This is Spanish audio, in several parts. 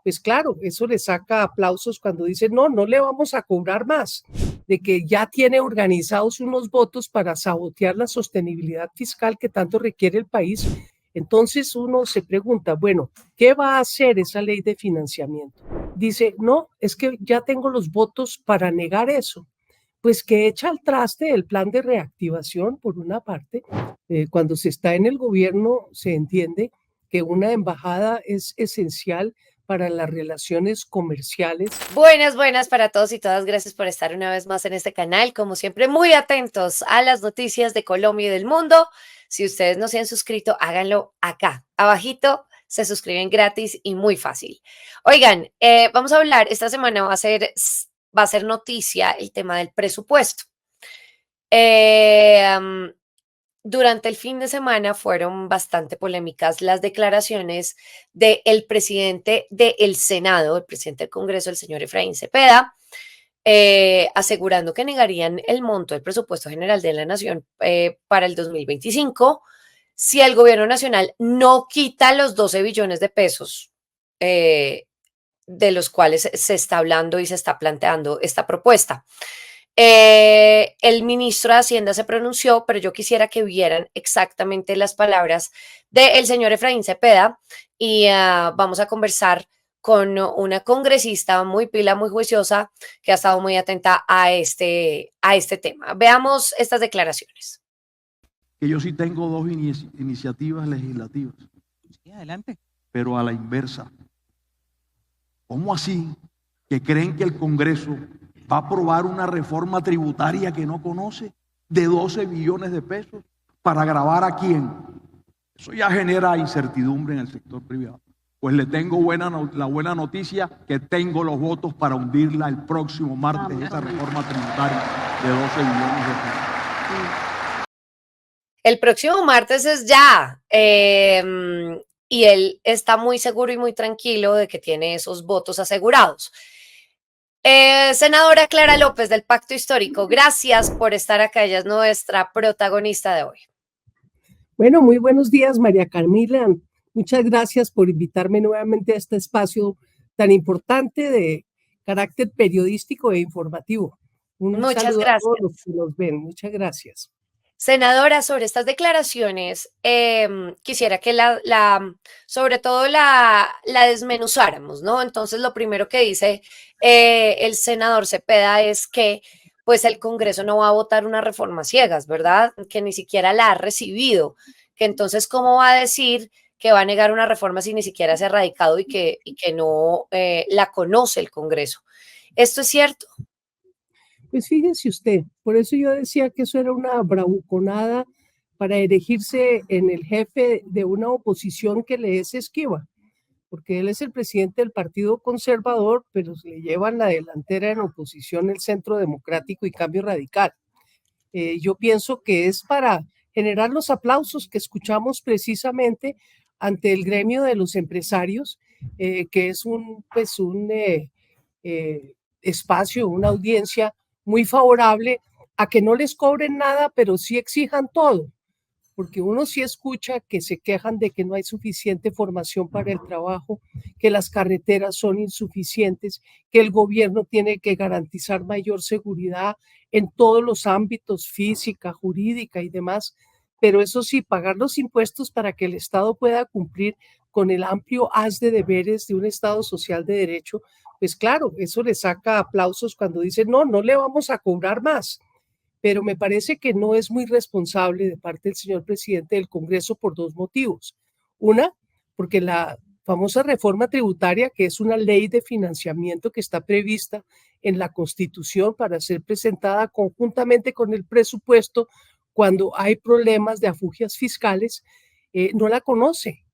pues claro, eso le saca aplausos cuando dice, no, no le vamos a cobrar más, de que ya tiene organizados unos votos para sabotear la sostenibilidad fiscal que tanto requiere el país. Entonces uno se pregunta, bueno, ¿qué va a hacer esa ley de financiamiento? Dice, no, es que ya tengo los votos para negar eso. Pues que echa al traste el plan de reactivación, por una parte. Cuando se está en el gobierno, se entiende que una embajada es esencial para las relaciones comerciales. Buenas, buenas para todos y todas. Gracias por estar una vez más en este canal. Como siempre, muy atentos a las noticias de Colombia y del mundo. Si ustedes no se han suscrito, háganlo acá, abajito. Se suscriben gratis y muy fácil. Oigan, vamos a hablar, esta semana va a ser noticia el tema del presupuesto. Durante el fin de semana fueron bastante polémicas las declaraciones del presidente del Senado, el presidente del Congreso, el señor Efraín Cepeda, asegurando que negarían el monto del presupuesto general de la Nación para el 2025 si el gobierno nacional no quita los 12 billones de pesos de los cuales se está hablando y se está planteando esta propuesta. El ministro de Hacienda se pronunció, pero yo quisiera que vieran exactamente las palabras del señor Efraín Cepeda y vamos a conversar con una congresista muy pila, muy juiciosa, que ha estado muy atenta a este tema. Veamos estas declaraciones. Que yo sí tengo dos iniciativas legislativas. Sí, adelante. Pero a la inversa. ¿Cómo así que creen que el Congreso va a aprobar una reforma tributaria que no conoce de 12 billones de pesos para gravar a quién? Eso ya genera incertidumbre en el sector privado. Pues le tengo la buena noticia que tengo los votos para hundirla el próximo martes, esa reforma tributaria de 12 billones de pesos. El próximo martes es ya. Y él está muy seguro y muy tranquilo de que tiene esos votos asegurados. Senadora Clara López del Pacto Histórico, gracias por estar acá. Ella es nuestra protagonista de hoy. Bueno, muy buenos días, María Camila. Muchas gracias por invitarme nuevamente a este espacio tan importante de carácter periodístico e informativo. Muchas saludo gracias. a todos los que nos ven. Muchas gracias. Senadora, sobre estas declaraciones, quisiera que sobre todo la desmenuzáramos, ¿no? Entonces, lo primero que dice el senador Cepeda es que pues el Congreso no va a votar una reforma ciegas, ¿verdad? Que ni siquiera la ha recibido, que entonces, ¿cómo va a decir que va a negar una reforma si ni siquiera se ha radicado y que no la conoce el Congreso? ¿Esto es cierto? Pues fíjese usted, por eso yo decía que eso era una bravuconada para erigirse en el jefe de una oposición que le es esquiva, porque él es el presidente del Partido Conservador, pero le llevan la delantera en oposición el Centro Democrático y Cambio Radical. Yo pienso que es para generar los aplausos que escuchamos precisamente ante el gremio de los empresarios, que es un espacio, una audiencia muy favorable a que no les cobren nada, pero sí exijan todo, porque uno sí escucha que se quejan de que no hay suficiente formación para el trabajo, que las carreteras son insuficientes, que el gobierno tiene que garantizar mayor seguridad en todos los ámbitos, física, jurídica y demás, pero eso sí, pagar los impuestos para que el Estado pueda cumplir con el amplio haz de deberes de un Estado social de derecho, pues claro, eso le saca aplausos cuando dicen, no, no le vamos a cobrar más. Pero me parece que no es muy responsable de parte del señor presidente del Congreso por dos motivos. Una, porque la famosa reforma tributaria, que es una ley de financiamiento que está prevista en la Constitución para ser presentada conjuntamente con el presupuesto cuando hay problemas de afugias fiscales, no la conoce.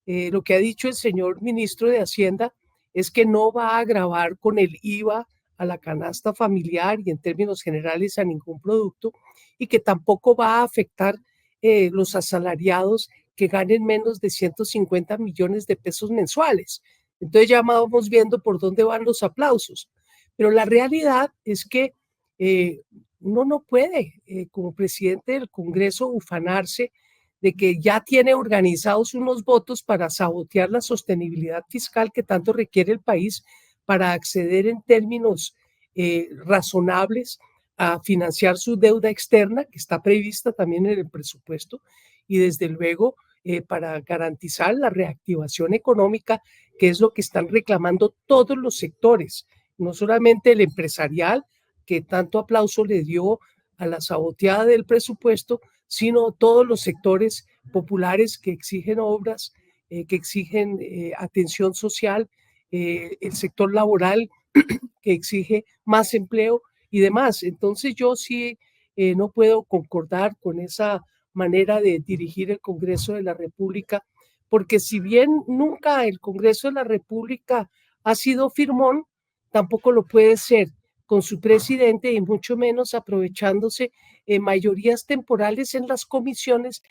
Lo que ha dicho el señor ministro de Hacienda es que no va a gravar con el IVA a la canasta familiar y en términos generales a ningún producto y que tampoco va a afectar los asalariados que ganen menos de 150 millones de pesos mensuales. Entonces ya vamos viendo por dónde van los aplausos. Pero la realidad es que uno no puede, como presidente del Congreso, ufanarse de que ya tiene organizados unos votos para sabotear la sostenibilidad fiscal que tanto requiere el país para acceder en términos razonables a financiar su deuda externa, que está prevista también en el presupuesto, y desde luego para garantizar la reactivación económica, que es lo que están reclamando todos los sectores, no solamente el empresarial, que tanto aplauso le dio a la saboteada del presupuesto, sino todos los sectores populares que exigen obras, que exigen atención social, el sector laboral que exige más empleo y demás. Entonces yo sí no puedo concordar con esa manera de dirigir el Congreso de la República, porque si bien nunca el Congreso de la República ha sido firmón, tampoco lo puede ser con su presidente y mucho menos aprovechándose mayorías temporales en las comisiones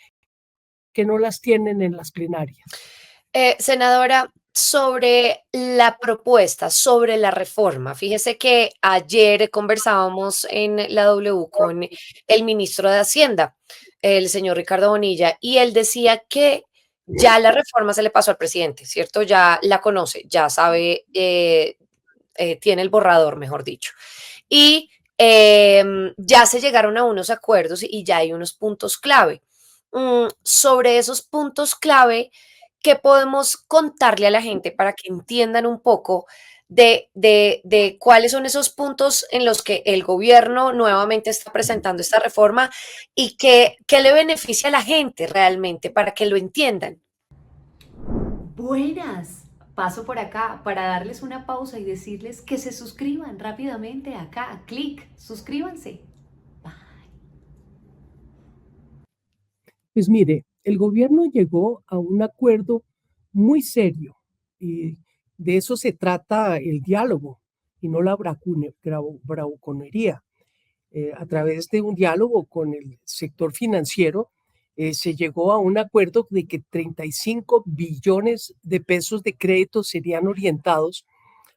que no las tienen en las plenarias. Senadora, sobre la propuesta, sobre la reforma, fíjese que ayer conversábamos en la W con el ministro de Hacienda, el señor Ricardo Bonilla, y él decía que ya la reforma se le pasó al presidente, ¿cierto? Ya la conoce, ya sabe, tiene el borrador, mejor dicho. Y ya se llegaron a unos acuerdos y ya hay unos puntos clave. Sobre esos puntos clave, ¿qué podemos contarle a la gente para que entiendan un poco de cuáles son esos puntos en los que el gobierno nuevamente está presentando esta reforma y qué le beneficia a la gente realmente para que lo entiendan? Buenas. Paso por acá para darles una pausa y decirles que se suscriban rápidamente acá. Clic, suscríbanse. Pues mire, el gobierno llegó a un acuerdo muy serio y de eso se trata el diálogo y no la bravuconería. A través de un diálogo con el sector financiero, se llegó a un acuerdo de que 35 billones de pesos de crédito serían orientados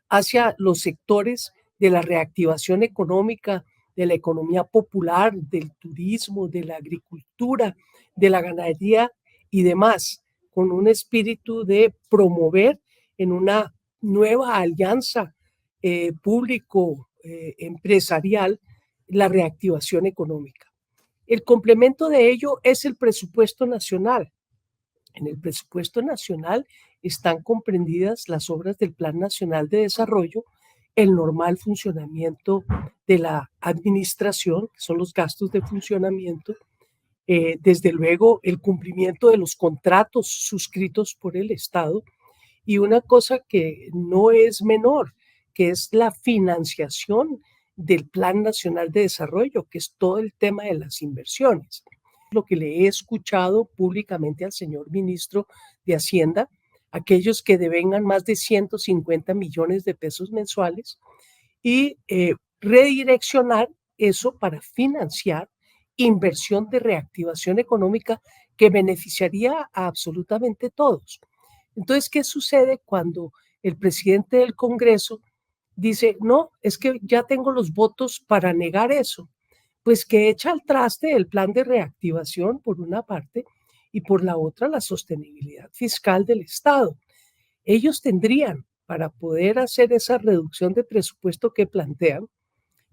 hacia los sectores de la reactivación económica, de la economía popular, del turismo, de la agricultura, de la ganadería y demás, con un espíritu de promover en una nueva alianza público-empresarial la reactivación económica. El complemento de ello es el presupuesto nacional. En el presupuesto nacional están comprendidas las obras del Plan Nacional de Desarrollo, el normal funcionamiento de la administración, que son los gastos de funcionamiento, desde luego el cumplimiento de los contratos suscritos por el Estado y una cosa que no es menor, que es la financiación del Plan Nacional de Desarrollo, que es todo el tema de las inversiones. Lo que le he escuchado públicamente al señor ministro de Hacienda, aquellos que devengan más de 150 millones de pesos mensuales y redireccionar eso para financiar inversión de reactivación económica que beneficiaría a absolutamente todos. Entonces, ¿qué sucede cuando el presidente del Congreso dice, no, es que ya tengo los votos para negar eso? Pues que echa al traste el plan de reactivación por una parte y por la otra la sostenibilidad fiscal del Estado. Ellos tendrían, para poder hacer esa reducción de presupuesto que plantean,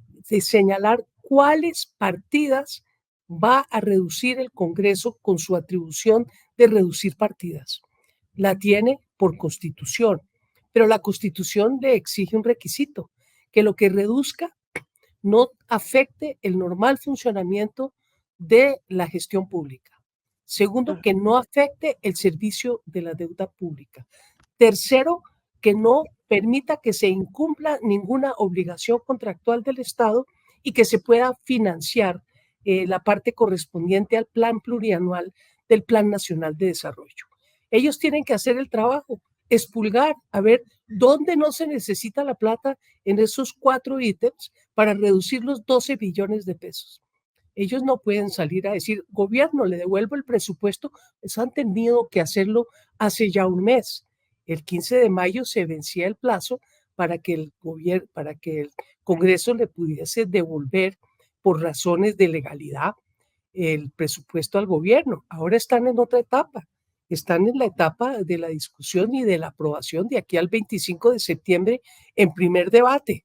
de señalar cuáles partidas va a reducir el Congreso con su atribución de reducir partidas. La tiene por Constitución, pero la Constitución le exige un requisito, que lo que reduzca no afecte el normal funcionamiento de la gestión pública. Segundo, que no afecte el servicio de la deuda pública. Tercero, que no permita que se incumpla ninguna obligación contractual del Estado y que se pueda financiar la parte correspondiente al plan plurianual del Plan Nacional de Desarrollo. Ellos tienen que hacer el trabajo, expulgar, a ver dónde no se necesita la plata en esos 4 ítems para reducir los 12 billones de pesos. Ellos no pueden salir a decir, gobierno, le devuelvo el presupuesto, pues han tenido que hacerlo hace ya un mes. El 15 de mayo se vencía el plazo para que el Congreso le pudiese devolver por razones de legalidad el presupuesto al gobierno. Ahora están en otra etapa. Están en la etapa de la discusión y de la aprobación de aquí al 25 de septiembre en primer debate. Sí.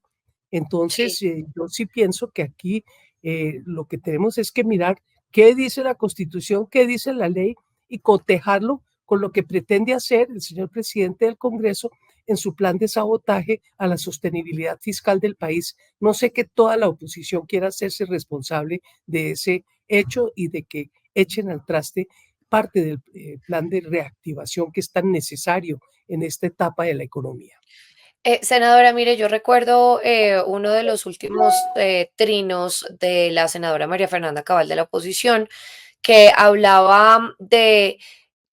Entonces, yo sí pienso que aquí lo que tenemos es que mirar qué dice la Constitución, qué dice la ley y cotejarlo con lo que pretende hacer el señor presidente del Congreso en su plan de sabotaje a la sostenibilidad fiscal del país. No sé que toda la oposición quiera hacerse responsable de ese hecho y de que echen al traste parte del plan de reactivación que es tan necesario en esta etapa de la economía. Senadora, mire, yo recuerdo uno de los últimos trinos de la senadora María Fernanda Cabal de la oposición, que hablaba de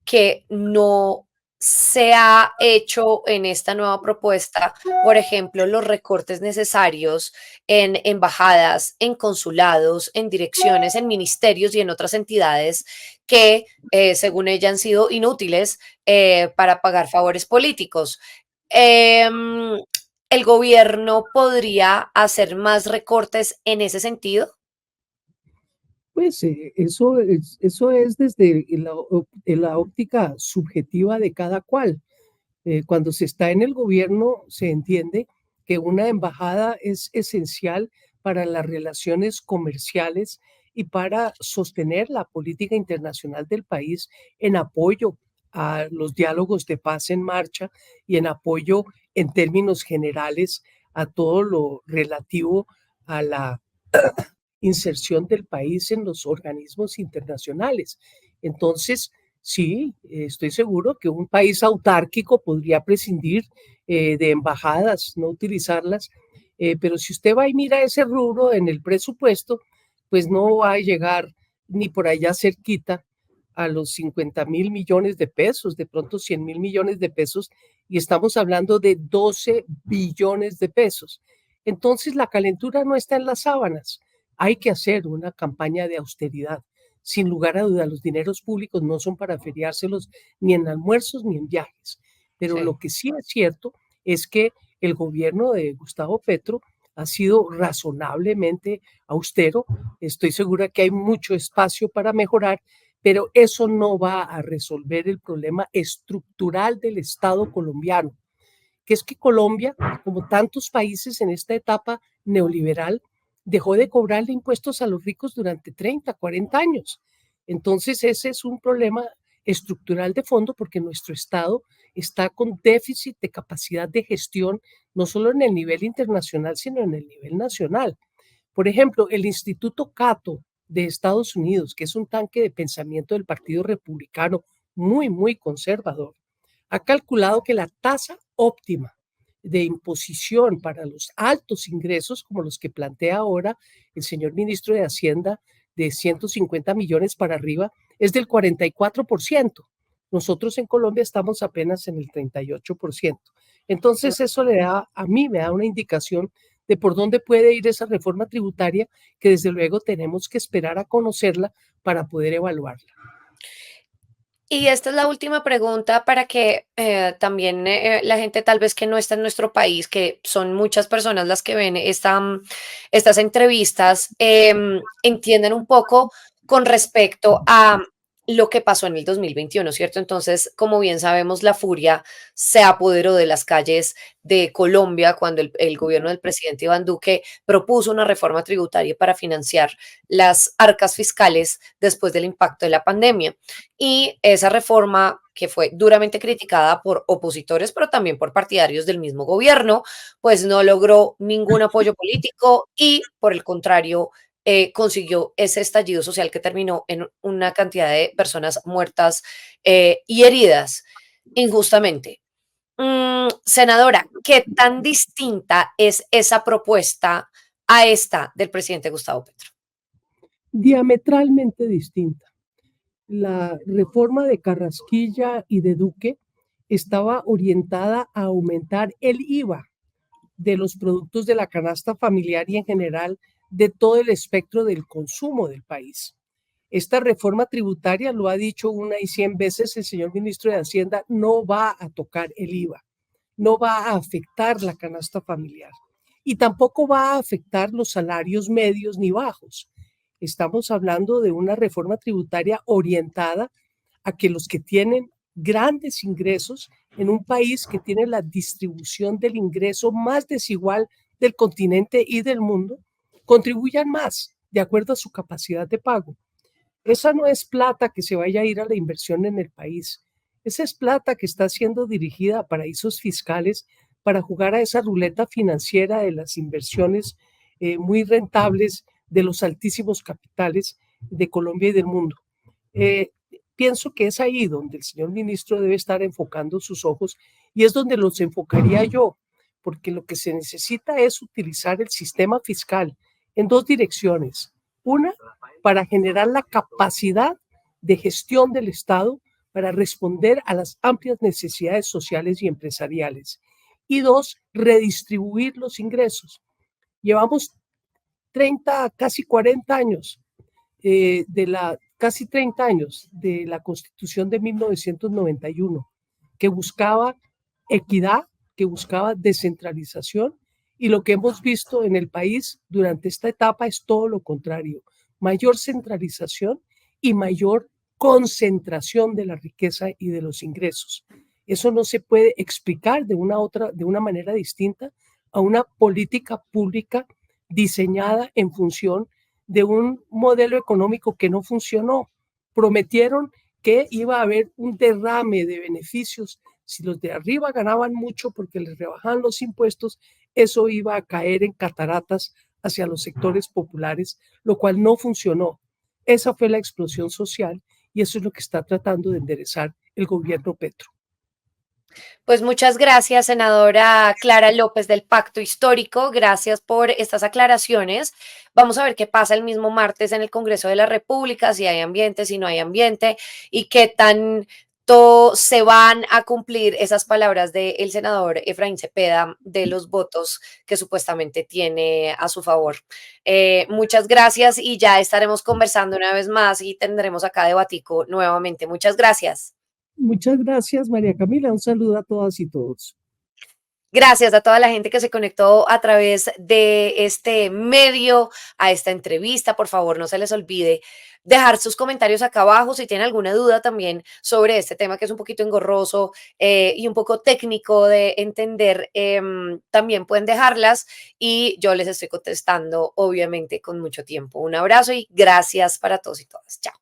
que no se ha hecho en esta nueva propuesta, por ejemplo, los recortes necesarios en embajadas, en consulados, en direcciones, en ministerios y en otras entidades que, según ella, han sido inútiles para pagar favores políticos. Em, ¿El gobierno podría hacer más recortes en ese sentido? Pues eso es desde la óptica subjetiva de cada cual. Cuando se está en el gobierno, se entiende que una embajada es esencial para las relaciones comerciales y para sostener la política internacional del país en apoyo a los diálogos de paz en marcha y en apoyo en términos generales a todo lo relativo a la inserción del país en los organismos internacionales. Entonces, sí, estoy seguro que un país autárquico podría prescindir de embajadas, no utilizarlas, pero si usted va y mira ese rubro en el presupuesto, pues no va a llegar ni por allá cerquita a los 50.000 millones de pesos, de pronto 100.000 millones de pesos, y estamos hablando de 12 billones de pesos. Entonces, la calentura no está en las sábanas. Hay que hacer una campaña de austeridad. Sin lugar a duda, los dineros públicos no son para feriárselos ni en almuerzos ni en viajes. Pero Sí. lo que sí es cierto es que el gobierno de Gustavo Petro ha sido razonablemente austero. Estoy segura que hay mucho espacio para mejorar, pero eso no va a resolver el problema estructural del Estado colombiano, que es que Colombia, como tantos países en esta etapa neoliberal, dejó de cobrarle impuestos a los ricos durante 30, 40 años. Entonces, ese es un problema estructural de fondo porque nuestro Estado está con déficit de capacidad de gestión, no solo en el nivel internacional, sino en el nivel nacional. Por ejemplo, el Instituto Cato de Estados Unidos, que es un tanque de pensamiento del Partido Republicano muy, muy conservador, ha calculado que la tasa óptima de imposición para los altos ingresos, como los que plantea ahora el señor ministro de Hacienda, de 150 millones para arriba, es del 44%. Nosotros en Colombia estamos apenas en el 38%. Entonces eso a mí me da una indicación de por dónde puede ir esa reforma tributaria que desde luego tenemos que esperar a conocerla para poder evaluarla. Y esta es la última pregunta para que también la gente tal vez que no está en nuestro país, que son muchas personas las que ven estas entrevistas, entiendan un poco con respecto a lo que pasó en el 2021, ¿cierto? Entonces, como bien sabemos, la furia se apoderó de las calles de Colombia cuando el gobierno del presidente Iván Duque propuso una reforma tributaria para financiar las arcas fiscales después del impacto de la pandemia. Y esa reforma, que fue duramente criticada por opositores, pero también por partidarios del mismo gobierno, pues no logró ningún apoyo político y, por el contrario, consiguió ese estallido social que terminó en una cantidad de personas muertas y heridas injustamente. Senadora, ¿qué tan distinta es esa propuesta a esta del presidente Gustavo Petro? Diametralmente distinta. La reforma de Carrasquilla y de Duque estaba orientada a aumentar el IVA de los productos de la canasta familiar y en general de todo el espectro del consumo del país. Esta reforma tributaria, lo ha dicho una y 100 veces el señor ministro de Hacienda, no va a tocar el IVA, no va a afectar la canasta familiar y tampoco va a afectar los salarios medios ni bajos. Estamos hablando de una reforma tributaria orientada a que los que tienen grandes ingresos en un país que tiene la distribución del ingreso más desigual del continente y del mundo, contribuyan más de acuerdo a su capacidad de pago. Esa no es plata que se vaya a ir a la inversión en el país. Esa es plata que está siendo dirigida a paraísos fiscales para jugar a esa ruleta financiera de las inversiones muy rentables de los altísimos capitales de Colombia y del mundo. Pienso que es ahí donde el señor ministro debe estar enfocando sus ojos y es donde los enfocaría yo, porque lo que se necesita es utilizar el sistema fiscal en dos direcciones. Una, para generar la capacidad de gestión del Estado para responder a las amplias necesidades sociales y empresariales. Y dos, redistribuir los ingresos. Llevamos 30, casi 40 años casi 30 años de la Constitución de 1991, que buscaba equidad, que buscaba descentralización, y lo que hemos visto en el país durante esta etapa es todo lo contrario, mayor centralización y mayor concentración de la riqueza y de los ingresos. Eso no se puede explicar de una manera distinta a una política pública diseñada en función de un modelo económico que no funcionó. Prometieron que iba a haber un derrame de beneficios. Si los de arriba ganaban mucho porque les rebajaban los impuestos, eso iba a caer en cataratas hacia los sectores populares, lo cual no funcionó. Esa fue la explosión social y eso es lo que está tratando de enderezar el gobierno Petro. Pues muchas gracias, senadora Clara López del Pacto Histórico. Gracias por estas aclaraciones. Vamos a ver qué pasa el mismo martes en el Congreso de la República, si hay ambiente, si no hay ambiente y qué tanto se van a cumplir esas palabras del senador Efraín Cepeda de los votos que supuestamente tiene a su favor. Muchas gracias y ya estaremos conversando una vez más y tendremos acá debatico nuevamente. Muchas gracias. Muchas gracias, María Camila. Un saludo a todas y todos. Gracias a toda la gente que se conectó a través de este medio, a esta entrevista. Por favor, no se les olvide dejar sus comentarios acá abajo si tienen alguna duda también sobre este tema que es un poquito engorroso y un poco técnico de entender. También pueden dejarlas y yo les estoy contestando, obviamente, con mucho tiempo. Un abrazo y gracias para todos y todas. Chao.